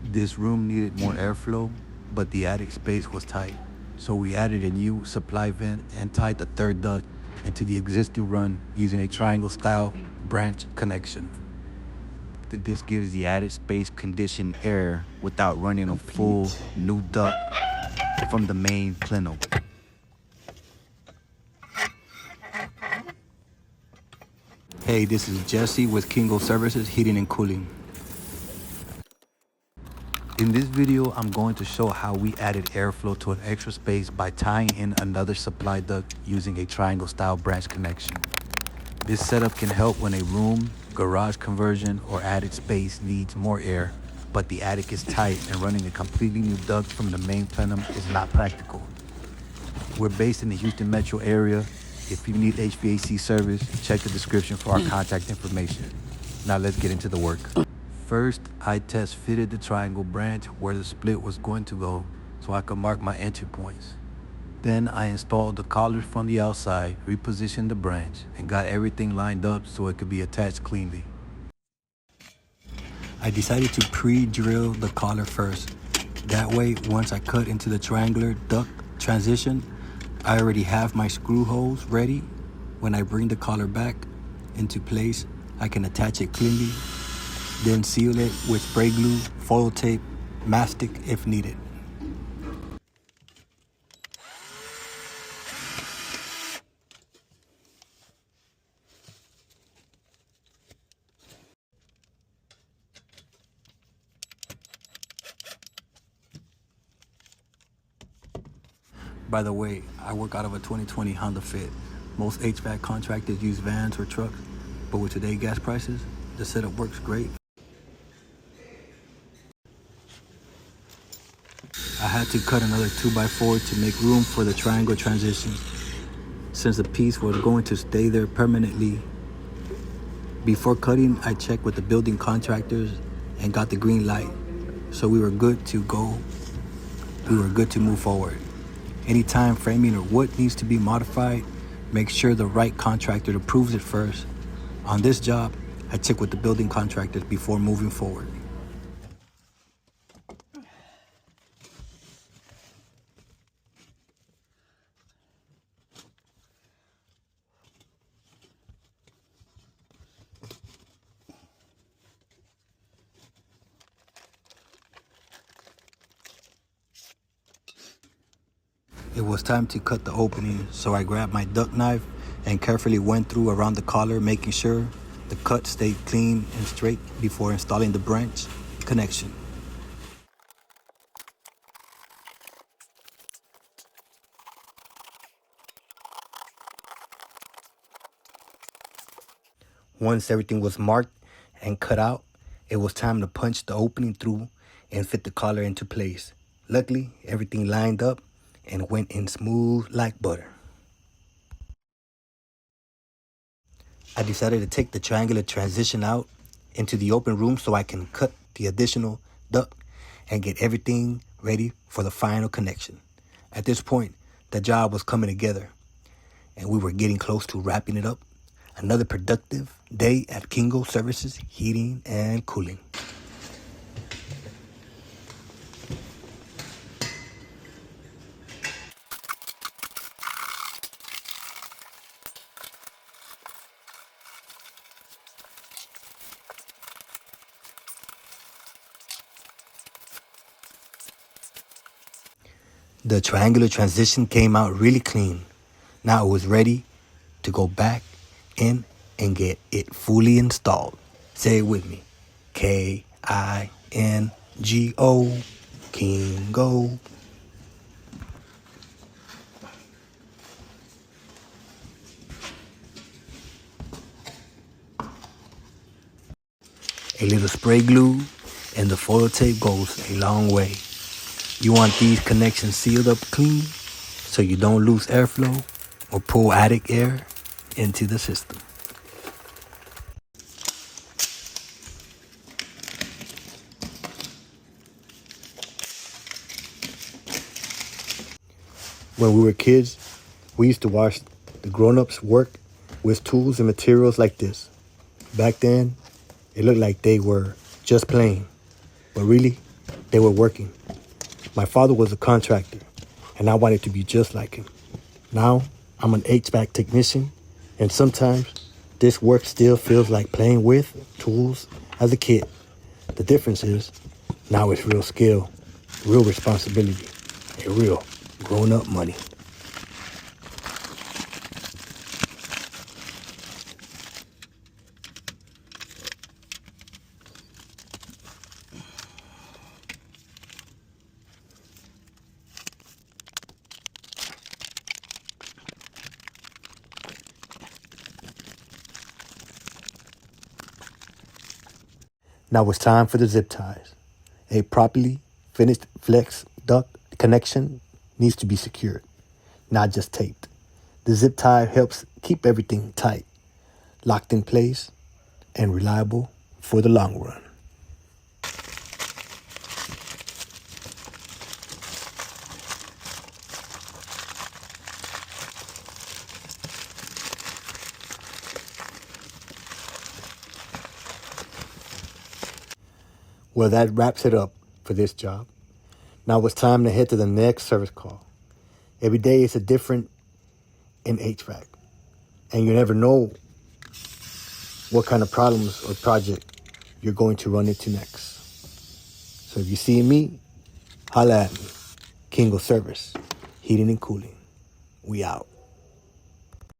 This room needed more airflow, but the attic space was tight. So we added a new supply vent and tied the third duct into the existing run using a triangle-style branch connection. This gives the attic space conditioned air without running a full new duct from the main plenum. Hey, this is Jesse with Kingo Services Heating and Cooling. In this video, I'm going to show how we added airflow to an extra space by tying in another supply duct using a triangle style branch connection. This setup can help when a room, garage conversion, or attic space needs more air, but the attic is tight and running a completely new duct from the main plenum is not practical. We're based in the Houston metro area. If you need HVAC service, check the description for our contact information. Now let's get into the work. First, I test fitted the triangle branch where the split was going to go so I could mark my entry points. Then I installed the collars from the outside, repositioned the branch, and got everything lined up so it could be attached cleanly. I decided to pre-drill the collar first. That way, once I cut into the triangular duct transition, I already have my screw holes ready. When I bring the collar back into place, I can attach it cleanly, then seal it with spray glue, foil tape, mastic if needed. By the way, I work out of a 2020 Honda Fit. Most HVAC contractors use vans or trucks, but with today's gas prices, the setup works great. I had to cut another 2x4 to make room for the triangle transition, since the piece was going to stay there permanently. Before cutting, I checked with the building contractors and got the green light, so we were good to go. We were good to move forward. Any time framing or wood needs to be modified, make sure the right contractor approves it first. On this job, I check with the building contractors before moving forward. It was time to cut the opening, so I grabbed my duct knife and carefully went through around the collar, making sure the cut stayed clean and straight before installing the branch connection. Once everything was marked and cut out, it was time to punch the opening through and fit the collar into place. Luckily, everything lined up and went in smooth like butter. I decided to take the triangular transition out into the open room so I can cut the additional duct and get everything ready for the final connection. At this point, the job was coming together and we were getting close to wrapping it up. Another productive day at Kingo Services Heating and Cooling. The triangular transition came out really clean. Now it was ready to go back in and get it fully installed. Say it with me. K-I-N-G-O, Kingo. A little spray glue and the foil tape goes a long way. You want these connections sealed up clean so you don't lose airflow or pull attic air into the system. When we were kids, we used to watch the grown-ups work with tools and materials like this. Back then, it looked like they were just playing, but really, They were working. My father was a contractor, and I wanted to be just like him. Now, I'm an HVAC technician, and sometimes this work still feels like playing with tools as a kid. The difference is, now it's real skill, real responsibility, and real grown-up money. Now it's time for the zip ties. A properly finished flex duct connection needs to be secured, not just taped. The zip tie helps keep everything tight, locked in place, and reliable for the long run. Well, that wraps it up for this job. Now it's time to head to the next service call. Every day is a different in HVAC, and you never know what kind of problems or project you're going to run into next. So if you see me, holla at me. Kingo Service, heating and cooling. We out.